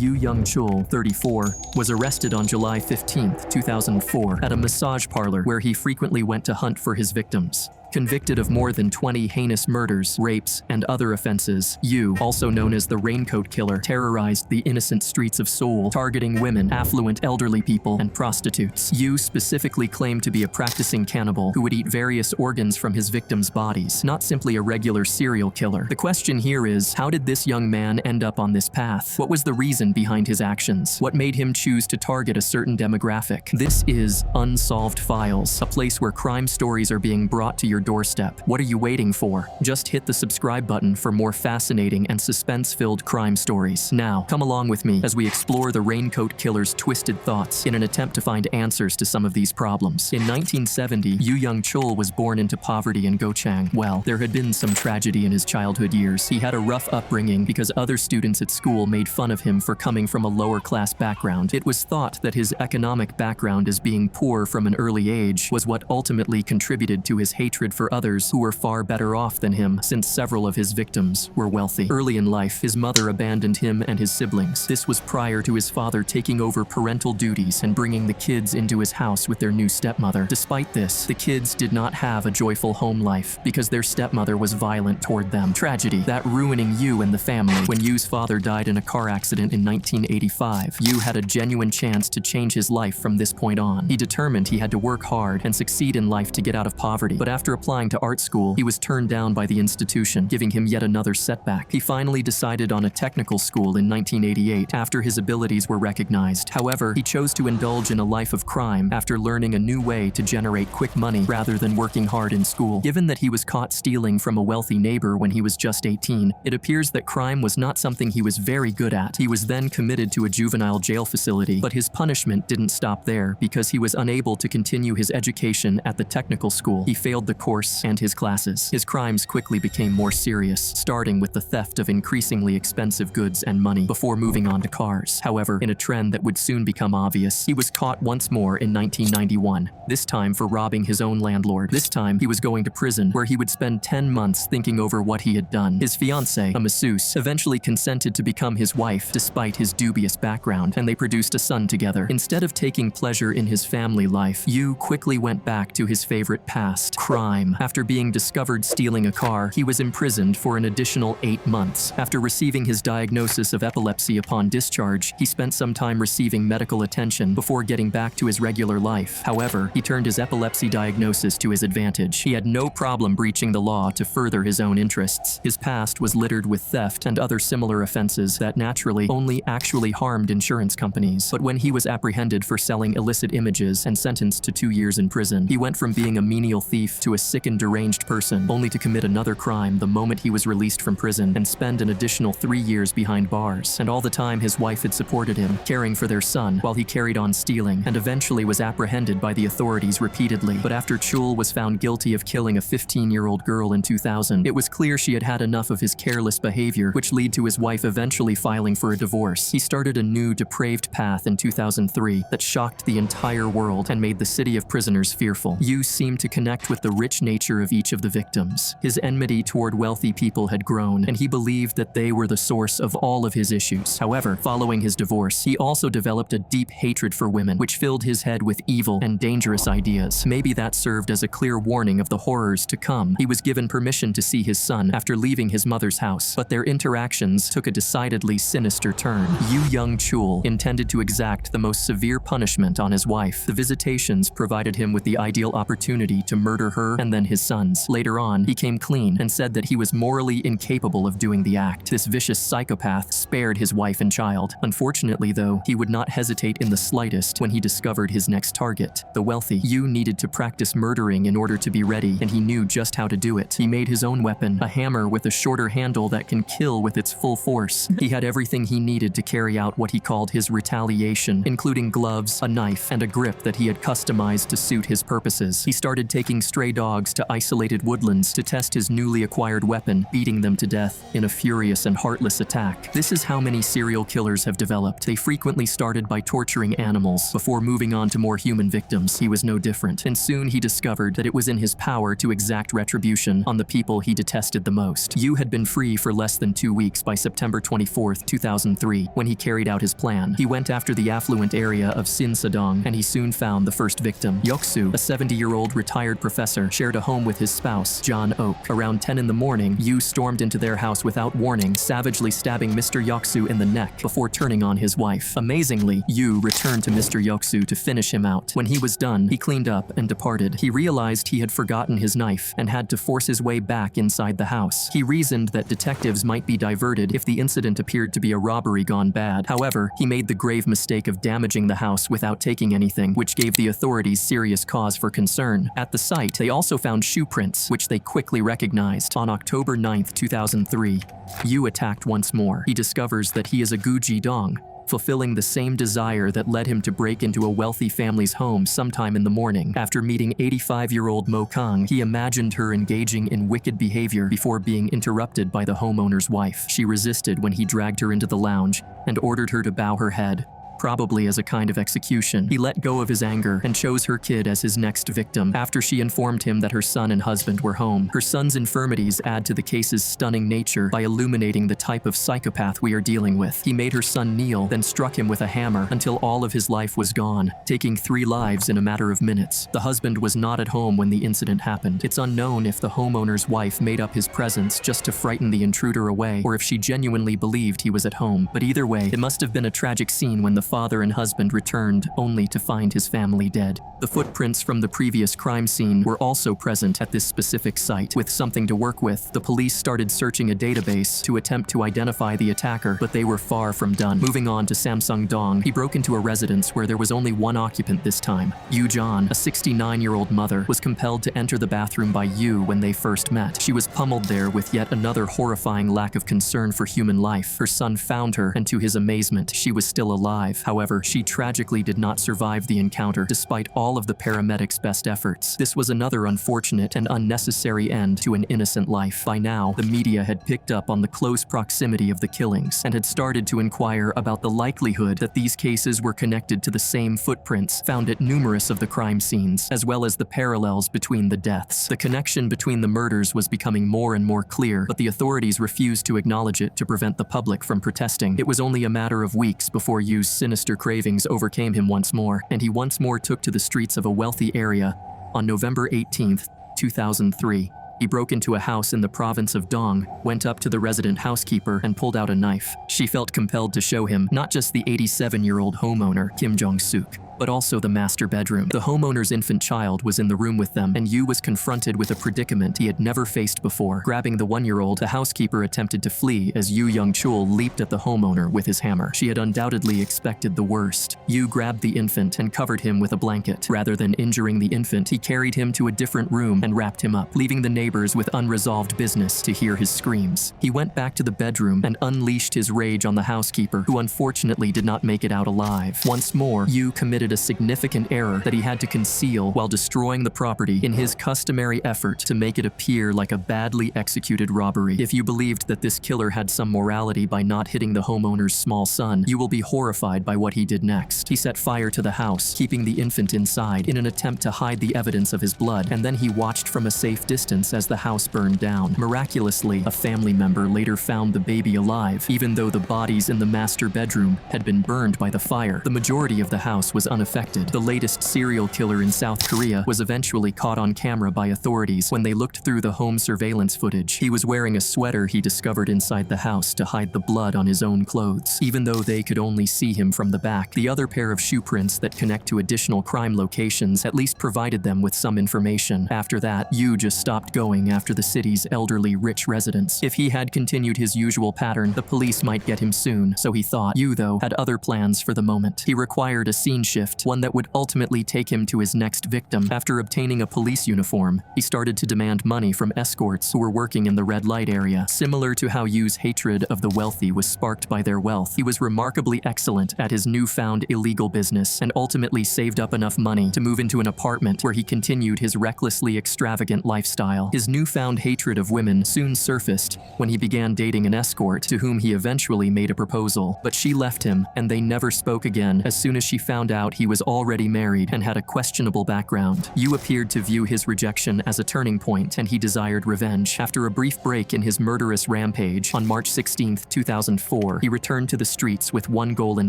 Yu Young-chul, 34, was arrested on July 15, 2004, at a massage parlor where he frequently went to hunt for his victims. Convicted of more than 20 heinous murders, rapes, and other offenses, Yu, also known as the Raincoat Killer, terrorized the innocent streets of Seoul, targeting women, affluent elderly people, and prostitutes. Yu specifically claimed to be a practicing cannibal who would eat various organs from his victims' bodies, not simply a regular serial killer. The question here is, how did this young man end up on this path? What was the reason behind his actions? What made him choose to target a certain demographic? This is Unsolved Files, a place where crime stories are being brought to your doorstep. What are you waiting for? Just hit the subscribe button for more fascinating and suspense-filled crime stories. Now, come along with me as we explore the Raincoat Killer's twisted thoughts in an attempt to find answers to some of these problems. In 1970, Yu Young-chul was born into poverty in Gochang. Well, there had been some tragedy in his childhood years. He had a rough upbringing because other students at school made fun of him for coming from a lower-class background. It was thought that his economic background as being poor from an early age was what ultimately contributed to his hatred for others who were far better off than him, since several of his victims were wealthy. Early in life, his mother abandoned him and his siblings. This was prior to his father taking over parental duties and bringing the kids into his house with their new stepmother. Despite this, the kids did not have a joyful home life because their stepmother was violent toward them. Tragedy, that ruining Yu and the family. When Yu's father died in a car accident in 1985, Yu had a genuine chance to change his life from this point on. He determined he had to work hard and succeed in life to get out of poverty, but after applying to art school, he was turned down by the institution, giving him yet another setback. He finally decided on a technical school in 1988 after his abilities were recognized. However, he chose to indulge in a life of crime after learning a new way to generate quick money rather than working hard in school. Given that he was caught stealing from a wealthy neighbor when he was just 18, it appears that crime was not something he was very good at. He was then committed to a juvenile jail facility, but his punishment didn't stop there because he was unable to continue his education at the technical school. He failed the course and his classes. His crimes quickly became more serious, starting with the theft of increasingly expensive goods and money before moving on to cars. However, in a trend that would soon become obvious, he was caught once more in 1991, this time for robbing his own landlord. This time, he was going to prison, where he would spend 10 months thinking over what he had done. His fiancée, a masseuse, eventually consented to become his wife despite his dubious background, and they produced a son together. Instead of taking pleasure in his family life, Yu quickly went back to his favorite past, crime. After being discovered stealing a car, he was imprisoned for an additional 8 months. After receiving his diagnosis of epilepsy upon discharge, he spent some time receiving medical attention before getting back to his regular life. However, he turned his epilepsy diagnosis to his advantage. He had no problem breaching the law to further his own interests. His past was littered with theft and other similar offenses that naturally only actually harmed insurance companies. But when he was apprehended for selling illicit images and sentenced to 2 years in prison, he went from being a menial thief to a sick and deranged person, only to commit another crime the moment he was released from prison and spend an additional 3 years behind bars. And all the time his wife had supported him, caring for their son while he carried on stealing, and eventually was apprehended by the authorities repeatedly. But after Chul was found guilty of killing a 15-year-old girl in 2000, it was clear she had had enough of his careless behavior, which led to his wife eventually filing for a divorce. He started a new depraved path in 2003 that shocked the entire world and made the city of prisoners fearful. Yu seemed to connect with the rich nature of each of the victims. His enmity toward wealthy people had grown, and he believed that they were the source of all of his issues. However, following his divorce, he also developed a deep hatred for women, which filled his head with evil and dangerous ideas. Maybe that served as a clear warning of the horrors to come. He was given permission to see his son after leaving his mother's house, but their interactions took a decidedly sinister turn. Yu Young-chul intended to exact the most severe punishment on his wife. The visitations provided him with the ideal opportunity to murder her and then his sons. Later on, he came clean and said that he was morally incapable of doing the act. This vicious psychopath spared his wife and child. Unfortunately, though, he would not hesitate in the slightest when he discovered his next target, the wealthy. Yu needed to practice murdering in order to be ready, and he knew just how to do it. He made his own weapon, a hammer with a shorter handle that can kill with its full force. He had everything he needed to carry out what he called his retaliation, including gloves, a knife, and a grip that he had customized to suit his purposes. He started taking stray dogs dogs to isolated woodlands to test his newly acquired weapon, beating them to death in a furious and heartless attack. This is how many serial killers have developed. They frequently started by torturing animals before moving on to more human victims. He was no different, and soon he discovered that it was in his power to exact retribution on the people he detested the most. Yu had been free for less than 2 weeks by September 24, 2003, when he carried out his plan. He went after the affluent area of Sinsadong, and he soon found the first victim. Yoksu, a 70-year-old retired professor, shared a home with his spouse, John Oak. Around 10 in the morning, Yu stormed into their house without warning, savagely stabbing Mr. Yoksu in the neck before turning on his wife. Amazingly, Yu returned to Mr. Yoksu to finish him out. When he was done, he cleaned up and departed. He realized he had forgotten his knife and had to force his way back inside the house. He reasoned that detectives might be diverted if the incident appeared to be a robbery gone bad. However, he made the grave mistake of damaging the house without taking anything, which gave the authorities serious cause for concern. At the site, they also found shoe prints, which they quickly recognized. On October 9, 2003, Yu attacked once more. He discovers that he is a Guji Dong, fulfilling the same desire that led him to break into a wealthy family's home sometime in the morning. After meeting 85-year-old Mo Kang, he imagined her engaging in wicked behavior before being interrupted by the homeowner's wife. She resisted when he dragged her into the lounge and ordered her to bow her head, probably as a kind of execution. He let go of his anger and chose her kid as his next victim after she informed him that her son and husband were home. Her son's infirmities add to the case's stunning nature by illuminating the type of psychopath we are dealing with. He made her son kneel, then struck him with a hammer until all of his life was gone, taking 3 lives in a matter of minutes. The husband was not at home when the incident happened. It's unknown if the homeowner's wife made up his presence just to frighten the intruder away, or if she genuinely believed he was at home. But either way, it must have been a tragic scene when the father and husband returned only to find his family dead. The footprints from the previous crime scene were also present at this specific site. With something to work with, the police started searching a database to attempt to identify the attacker, but they were far from done. Moving on to Samsung Dong, he broke into a residence where there was only one occupant this time. Yu John, a 69-year-old mother, was compelled to enter the bathroom by Yu when they first met. She was pummeled there with yet another horrifying lack of concern for human life. Her son found her, and to his amazement, she was still alive. However, she tragically did not survive the encounter despite all of the paramedics' best efforts. This was another unfortunate and unnecessary end to an innocent life. By now, the media had picked up on the close proximity of the killings and had started to inquire about the likelihood that these cases were connected to the same footprints found at numerous of the crime scenes, as well as the parallels between the deaths. The connection between the murders was becoming more and more clear, but the authorities refused to acknowledge it to prevent the public from protesting. It was only a matter of weeks before Yu's sinister cravings overcame him once more, and he once more took to the streets of a wealthy area. On November 18, 2003, he broke into a house in the province of Dong, went up to the resident housekeeper, and pulled out a knife. She felt compelled to show him not just the 87-year-old homeowner, Kim Jong-suk, but also the master bedroom. The homeowner's infant child was in the room with them, and Yu was confronted with a predicament he had never faced before. Grabbing the 1-year-old, the housekeeper attempted to flee as Yu Young-chul leaped at the homeowner with his hammer. She had undoubtedly expected the worst. Yu grabbed the infant and covered him with a blanket. Rather than injuring the infant, he carried him to a different room and wrapped him up, leaving the neighbors with unresolved business to hear his screams. He went back to the bedroom and unleashed his rage on the housekeeper, who unfortunately did not make it out alive. Once more, Yu committed a significant error that he had to conceal while destroying the property in his customary effort to make it appear like a badly executed robbery. If you believed that this killer had some morality by not hitting the homeowner's small son, you will be horrified by what he did next. He set fire to the house, keeping the infant inside in an attempt to hide the evidence of his blood, and then he watched from a safe distance as the house burned down. Miraculously, a family member later found the baby alive, even though the bodies in the master bedroom had been burned by the fire. The majority of the house was unaffected. The latest serial killer in South Korea was eventually caught on camera by authorities when they looked through the home surveillance footage. He was wearing a sweater he discovered inside the house to hide the blood on his own clothes. Even though they could only see him from the back, the other pair of shoe prints that connect to additional crime locations at least provided them with some information. After that, Yu just stopped going after the city's elderly rich residents. If he had continued his usual pattern, the police might get him soon, so he thought. Yu, though, had other plans for the moment. He required a scene shift gift, one that would ultimately take him to his next victim. After obtaining a police uniform, he started to demand money from escorts who were working in the red light area. Similar to how Yu's hatred of the wealthy was sparked by their wealth, he was remarkably excellent at his newfound illegal business and ultimately saved up enough money to move into an apartment where he continued his recklessly extravagant lifestyle. His newfound hatred of women soon surfaced when he began dating an escort to whom he eventually made a proposal, but she left him and they never spoke again as soon as she found out he was already married and had a questionable background. Yu appeared to view his rejection as a turning point and he desired revenge. After a brief break in his murderous rampage, on March 16, 2004, he returned to the streets with one goal in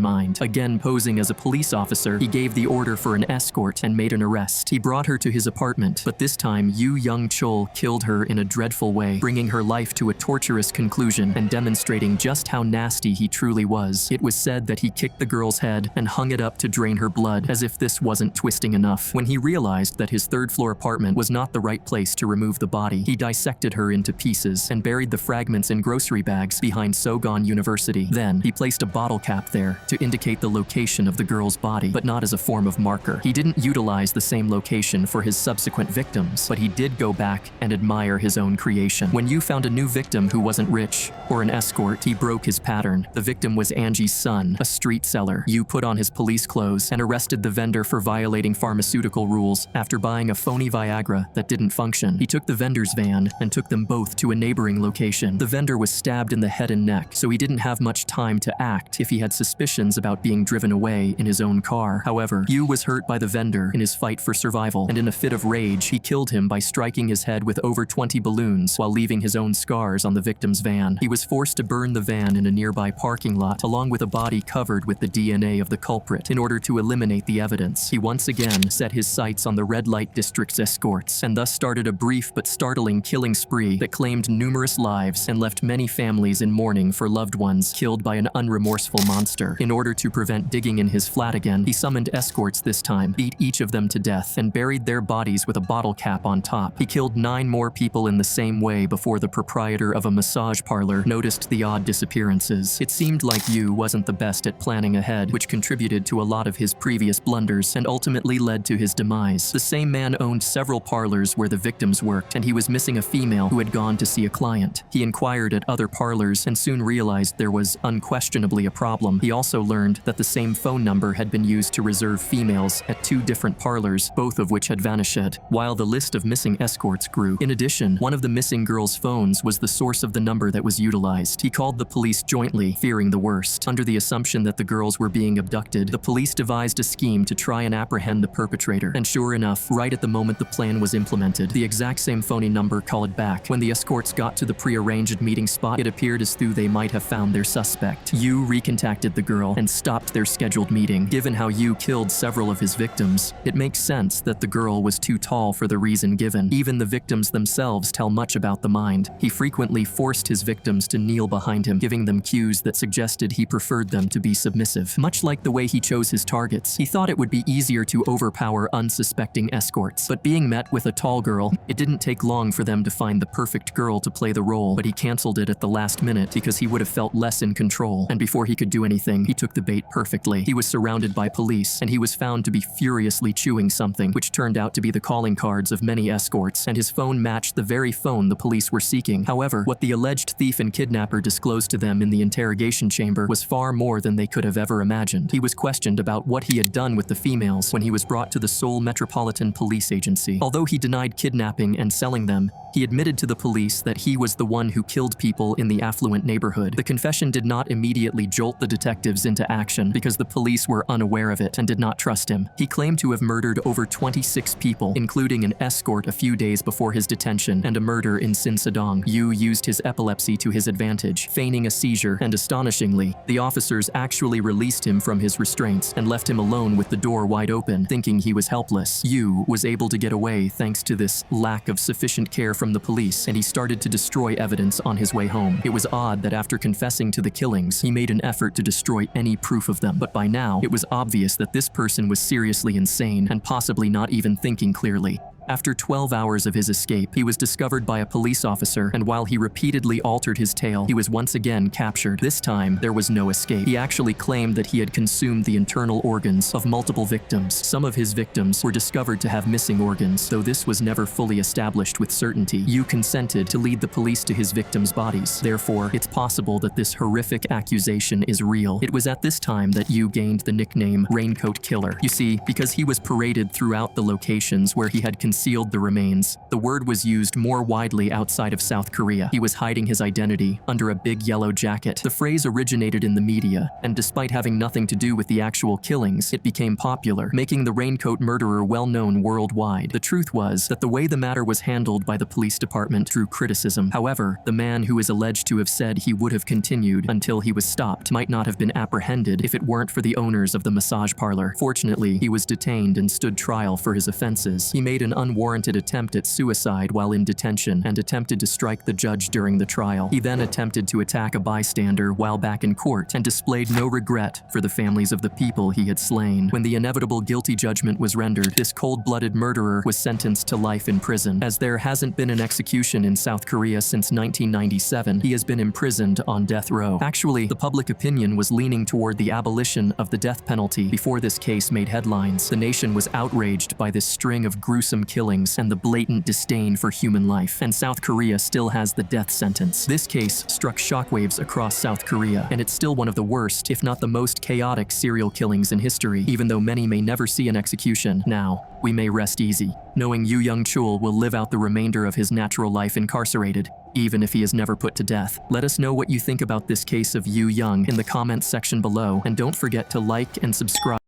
mind. Again posing as a police officer, he gave the order for an escort and made an arrest. He brought her to his apartment, but this time Yu Young-chul killed her in a dreadful way, bringing her life to a torturous conclusion and demonstrating just how nasty he truly was. It was said that he kicked the girl's head and hung it up to drain her blood, as if this wasn't twisting enough. When he realized that his third-floor apartment was not the right place to remove the body, he dissected her into pieces and buried the fragments in grocery bags behind Sogon University. Then, he placed a bottle cap there to indicate the location of the girl's body, but not as a form of marker. He didn't utilize the same location for his subsequent victims, but he did go back and admire his own creation. When Yu found a new victim who wasn't rich or an escort, he broke his pattern. The victim was Angie's son, a street seller. Yu put on his police clothes and arrested the vendor for violating pharmaceutical rules after buying a phony Viagra that didn't function. He took the vendor's van and took them both to a neighboring location. The vendor was stabbed in the head and neck, so he didn't have much time to act if he had suspicions about being driven away in his own car. However, Yu was hurt by the vendor in his fight for survival, and in a fit of rage, he killed him by striking his head with over 20 balloons while leaving his own scars on the victim's van. He was forced to burn the van in a nearby parking lot, along with a body covered with the DNA of the culprit. In order to eliminate the evidence, he once again set his sights on the red light district's escorts, and thus started a brief but startling killing spree that claimed numerous lives and left many families in mourning for loved ones killed by an unremorseful monster. In order to prevent digging in his flat again, he summoned escorts this time, beat each of them to death, and buried their bodies with a bottle cap on top. He killed 9 more people in the same way before the proprietor of a massage parlor noticed the odd disappearances. It seemed like Yu wasn't the best at planning ahead, which contributed to a lot of his previous blunders and ultimately led to his demise. The same man owned several parlors where the victims worked, and he was missing a female who had gone to see a client. He inquired at other parlors and soon realized there was unquestionably a problem. He also learned that the same phone number had been used to reserve females at 2 different parlors, both of which had vanished, while the list of missing escorts grew. In addition, one of the missing girls' phones was the source of the number that was utilized. He called the police jointly, fearing the worst. Under the assumption that the girls were being abducted, the police devised a scheme to try and apprehend the perpetrator. And sure enough, right at the moment the plan was implemented, the exact same phony number called back. When the escorts got to the pre-arranged meeting spot, it appeared as though they might have found their suspect. Yu recontacted the girl and stopped their scheduled meeting. Given how Yu killed several of his victims, it makes sense that the girl was too tall for the reason given. Even the victims themselves tell much about the mind. He frequently forced his victims to kneel behind him, giving them cues that suggested he preferred them to be submissive. Much like the way he chose his targets, he thought it would be easier to overpower unsuspecting escorts. But being met with a tall girl, it didn't take long for them to find the perfect girl to play the role, but he canceled it at the last minute because he would have felt less in control. And before he could do anything, he took the bait perfectly. He was surrounded by police, and he was found to be furiously chewing something, which turned out to be the calling cards of many escorts, and his phone matched the very phone the police were seeking. However, what the alleged thief and kidnapper disclosed to them in the interrogation chamber was far more than they could have ever imagined. He was questioned about what he had done with the females when he was brought to the Seoul Metropolitan Police Agency. Although he denied kidnapping and selling them, he admitted to the police that he was the one who killed people in the affluent neighborhood. The confession did not immediately jolt the detectives into action because the police were unaware of it and did not trust him. He claimed to have murdered over 26 people, including an escort a few days before his detention and a murder in Sinsadong. Yu used his epilepsy to his advantage, feigning a seizure, and astonishingly, the officers actually released him from his restraints and left him alone with the door wide open, thinking he was helpless. Yu was able to get away thanks to this lack of sufficient care from the police, and he started to destroy evidence on his way home. It was odd that after confessing to the killings, he made an effort to destroy any proof of them, but by now, it was obvious that this person was seriously insane and possibly not even thinking clearly. After 12 hours of his escape, he was discovered by a police officer, and while he repeatedly altered his tale, he was once again captured. This time, there was no escape. He actually claimed that he had consumed the internal organs of multiple victims. Some of his victims were discovered to have missing organs, though this was never fully established with certainty. Yu consented to lead the police to his victims' bodies. Therefore, it's possible that this horrific accusation is real. It was at this time that Yu gained the nickname Raincoat Killer. You see, because he was paraded throughout the locations where he had concealed the remains, the word was used more widely outside of South Korea. He was hiding his identity under a big yellow jacket. The phrase originated in the media, and despite having nothing to do with the actual killings, it became popular, making the Raincoat Murderer well known worldwide. The truth was that the way the matter was handled by the police department drew criticism. However, the man who is alleged to have said he would have continued until he was stopped might not have been apprehended if it weren't for the owners of the massage parlor. Fortunately, he was detained and stood trial for his offenses. He made an unwarranted attempt at suicide while in detention and attempted to strike the judge during the trial. He then attempted to attack a bystander while back in court and displayed no regret for the families of the people he had slain. When the inevitable guilty judgment was rendered, this cold-blooded murderer was sentenced to life in prison. As there hasn't been an execution in South Korea since 1997, he has been imprisoned on death row. Actually, the public opinion was leaning toward the abolition of the death penalty before this case made headlines. The nation was outraged by this string of gruesome killings and the blatant disdain for human life, and South Korea still has the death sentence. This case struck shockwaves across South Korea, and it's still one of the worst, if not the most chaotic serial killings in history, even though many may never see an execution. Now, we may rest easy, knowing Yu Young-chul will live out the remainder of his natural life incarcerated, even if he is never put to death. Let us know what you think about this case of Yu Young in the comments section below, and don't forget to like and subscribe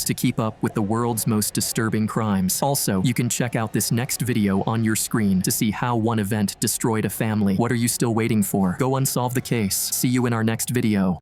to keep up with the world's most disturbing crimes. Also, you can check out this next video on your screen to see how one event destroyed a family. What are you still waiting for? Go unsolve the case. See you in our next video.